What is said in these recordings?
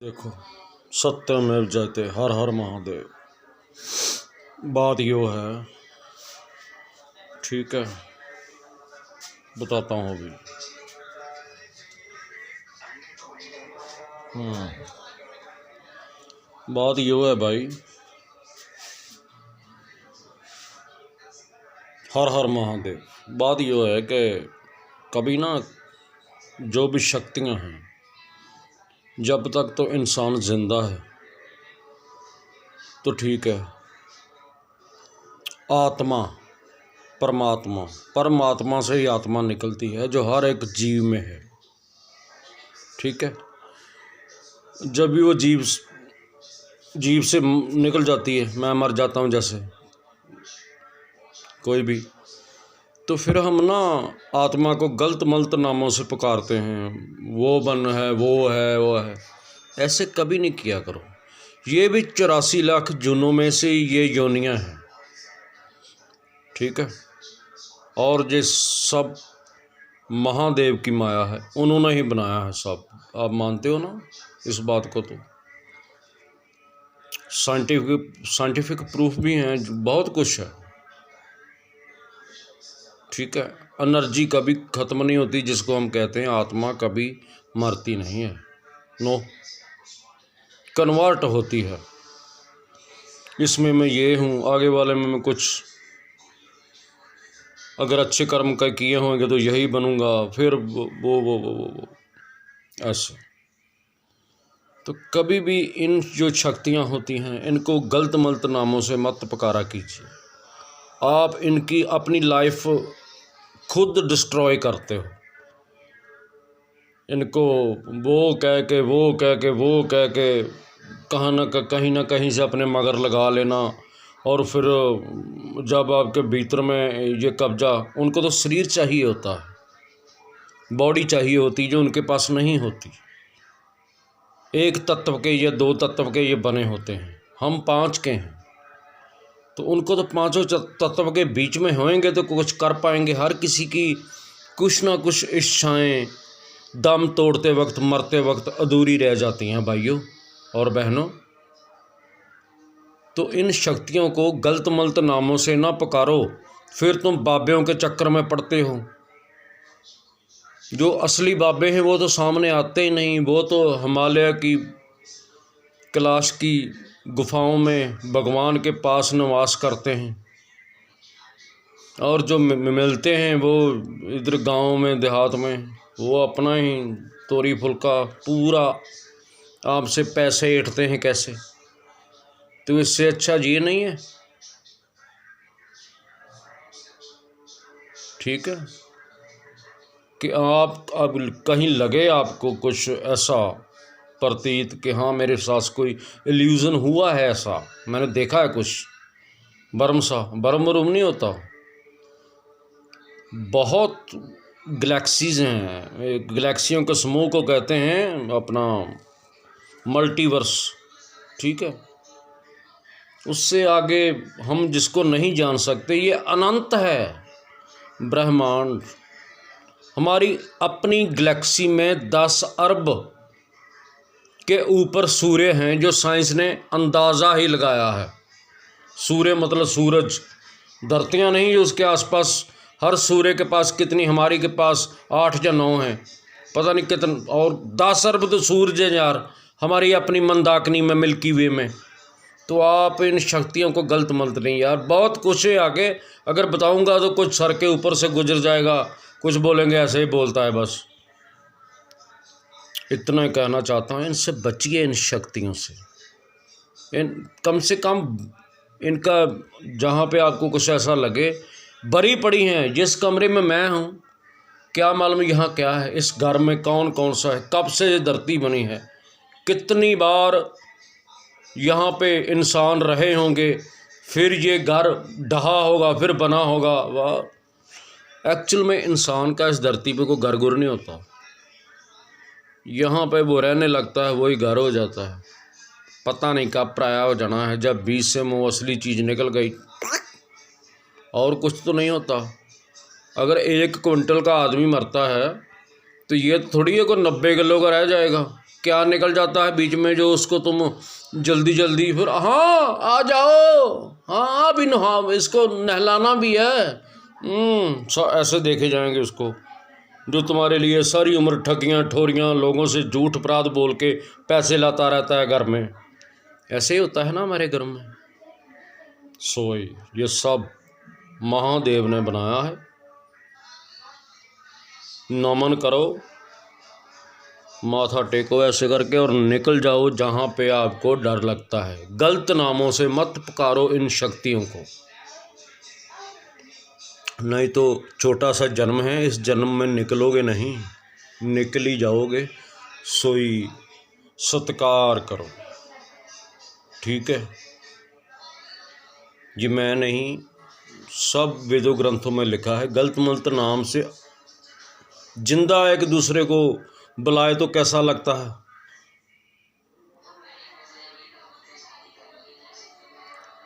देखो, सत्यमेव जयते, हर हर महादेव। बात यो है, ठीक है, बताता हूँ अभी। बात यो है भाई, हर हर महादेव। बात यो है कि कभी ना जो भी शक्तियाँ हैं, जब तक तो इंसान जिंदा है तो ठीक है। आत्मा परमात्मा से ही आत्मा निकलती है जो हर एक जीव में है, ठीक है। जब भी वो जीव से निकल जाती है, मैं मर जाता हूँ जैसे कोई भी, तो फिर हम ना आत्मा को गलत मलत नामों से पुकारते हैं। वो बन है, वो है। ऐसे कभी नहीं किया करो। ये भी 84 लाख जूनों में से ये योनियां हैं, ठीक है। और ये सब महादेव की माया है, उन्होंने ही बनाया है सब। आप मानते हो ना इस बात को? तो साइंटिफिक प्रूफ भी हैं, बहुत कुछ है, ठीक है। एनर्जी कभी ख़त्म नहीं होती, जिसको हम कहते हैं आत्मा कभी मरती नहीं है। नो, कन्वर्ट होती है। इसमें मैं ये हूँ, आगे वाले में मैं कुछ अगर अच्छे कर्म का किए होंगे तो यही बनूंगा, फिर वो ऐसे। तो कभी भी इन जो शक्तियाँ होती हैं, इनको गलत मलत नामों से मत पुकारा कीजिए। आप इनकी अपनी लाइफ खुद डिस्ट्रॉय करते हो। इनको वो कह के कहीं ना कहीं से अपने मगर लगा लेना, और फिर जब आपके भीतर में ये कब्जा, उनको तो शरीर चाहिए होता है, बॉडी चाहिए होती, जो उनके पास नहीं होती। एक तत्व के या 2 तत्व के ये बने होते हैं, हम 5 के हैं। तो उनको तो 5 तत्व के बीच में होएंगे तो कुछ कर पाएंगे। हर किसी की कुछ ना कुछ इच्छाएं दम तोड़ते वक्त, मरते वक्त अधूरी रह जाती हैं भाइयों और बहनों। तो इन शक्तियों को गलत मलत नामों से ना पुकारो, फिर तुम बाबेों के चक्कर में पड़ते हो। जो असली बाबे हैं वो तो सामने आते ही नहीं, वो तो हिमालय की कैलाश की गुफाओं में भगवान के पास निवास करते हैं, और जो मिलते हैं वो इधर गांव में, देहात में, वो अपना ही तोरी फुल्का पूरा आपसे पैसे ऐंठते हैं कैसे। तो इससे अच्छा ये नहीं है, ठीक है, कि आप अब कहीं लगे आपको कुछ ऐसा प्रतीत कि हाँ मेरे साथ कोई इल्यूज़न हुआ है, ऐसा मैंने देखा है कुछ बरम नहीं होता। बहुत गैलेक्सीज़ हैं, गैलेक्सियों के समूह को कहते हैं अपना मल्टीवर्स, ठीक है। उससे आगे हम जिसको नहीं जान सकते, ये अनंत है ब्रह्मांड। हमारी अपनी गैलेक्सी में 10 अरब के ऊपर सूर्य हैं, जो साइंस ने अंदाज़ा ही लगाया है। सूर्य मतलब सूरज, धरतियाँ नहीं जो उसके आसपास। हर सूर्य के पास कितनी, हमारी के पास 8 या 9 हैं, पता नहीं कितने, और 10 अरब तो सूरज हैं यार हमारी अपनी मंदाकिनी में, मिल्की वे में। तो आप इन शक्तियों को गलत मलत नहीं यार, बहुत कुछ है आगे। अगर बताऊंगा तो कुछ सर के ऊपर से गुजर जाएगा, कुछ बोलेंगे ऐसे ही बोलता है, बस इतना कहना चाहता हूँ। इनसे बचिए, इन शक्तियों से। कम से कम इनका जहाँ पे आपको कुछ ऐसा लगे, भरी पड़ी हैं। जिस कमरे में मैं हूँ, क्या मालूम यहाँ क्या है, इस घर में कौन कौन सा है, कब से ये धरती बनी है, कितनी बार यहाँ पे इंसान रहे होंगे, फिर ये घर ढहा होगा, फिर बना होगा। वाह, एक्चुअल में इंसान का इस धरती पे कोई घर गुर नहीं होता, यहाँ पे वो रहने लगता है, वही घर हो जाता है। पता नहीं कब पराया हो जाना है, जब बीच से वो असली चीज़ निकल गई, और कुछ तो नहीं होता। अगर 1 क्विंटल का आदमी मरता है तो ये थोड़ी है कोई 90 किलो का रह जाएगा। क्या निकल जाता है बीच में जो उसको तुम जल्दी जल्दी फिर हाँ आ जाओ, हाँ अभी हाँ इसको नहलाना भी है। ऐसे देखे जाएंगे उसको, जो तुम्हारे लिए सारी उम्र ठगियाँ ठोरियाँ लोगों से झूठ अपराध बोल के पैसे लाता रहता है घर में। ऐसे ही होता है ना हमारे घर में। सोई ये सब महादेव ने बनाया है। नमन करो, माथा टेको ऐसे करके और निकल जाओ जहाँ पे आपको डर लगता है। गलत नामों से मत पुकारो इन शक्तियों को, नहीं तो छोटा सा जन्म है, इस जन्म में निकलोगे नहीं, निकल ही जाओगे। सोई सत्कार करो, ठीक है। ये मैं नहीं, सब वेदों ग्रंथों में लिखा है। गलत मलत नाम से जिंदा एक दूसरे को बुलाए तो कैसा लगता है,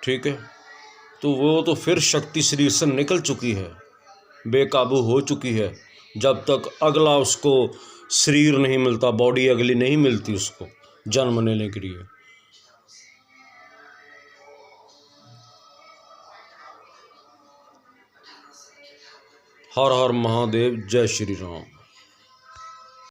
ठीक है। तो वो तो फिर शक्ति शरीर से निकल चुकी है, बेकाबू हो चुकी है। जब तक अगला उसको शरीर नहीं मिलता, बॉडी अगली नहीं मिलती उसको जन्म लेने के लिए। हर हर महादेव, जय श्री राम।